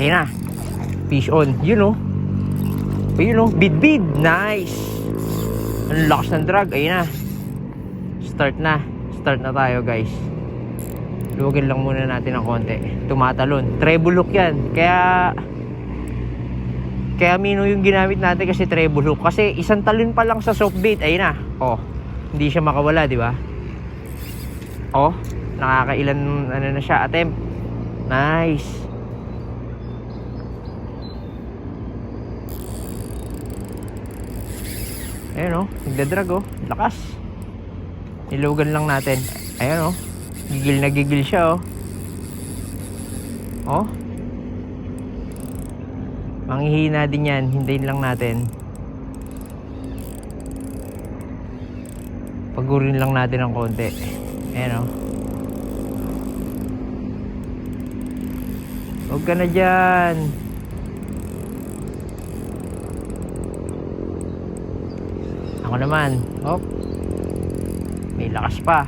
Ayun na. Fish on. Yun oh. Ayun oh. Bid. Nice. Ang lakas ng drag. Ayun na. Start na tayo guys. Luwagin lang muna natin ng konti. Tumatalon. Treble hook yan. Kaya Mino yung ginamit natin kasi treble hook. Kasi isang talon pa lang sa soft bait. Ayun na. Oh. Hindi siya makawala, di ba? Oh. Nakakailan na siya. Attempt. Nice. Ayun oh. Nagdadrag oh. Lakas. Nilugan lang natin. Ayan oh. Gigil na gigil siya oh. Oh. Manghihina din yan. Hintayin lang natin. Pagurin lang natin ng konti. Ayan oh. Huwag ka na dyan. Ako naman. Oh. May lakas pa.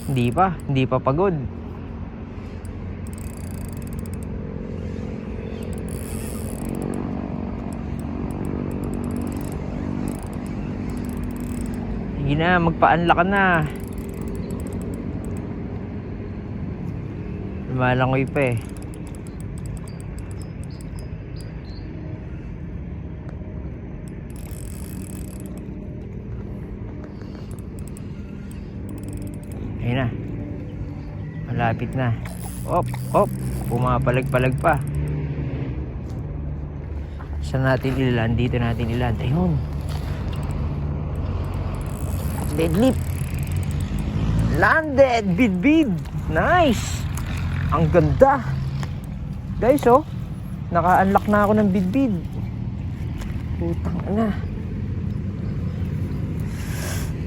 Hindi pa pagod. Sige na, magpa-unlock ka na. Lumalangoy pa eh. Ayun na. Malapit na. Hop. Pumapalag-palag pa. Saan natin ilan? Dito natin ilan. Ayun. Deadlift. Landed. Bid. Nice. Ang ganda. Guys oh. Naka-unlock na ako ng bid. Putang ina.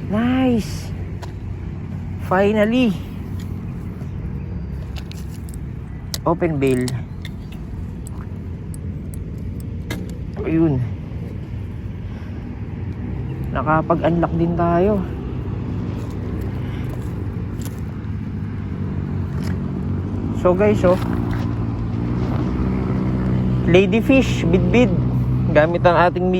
Nice. Finally. Open bail. Ayun. Nakapag-unlock din tayo. So guys oh. Ladyfish bid. Gamit ang ating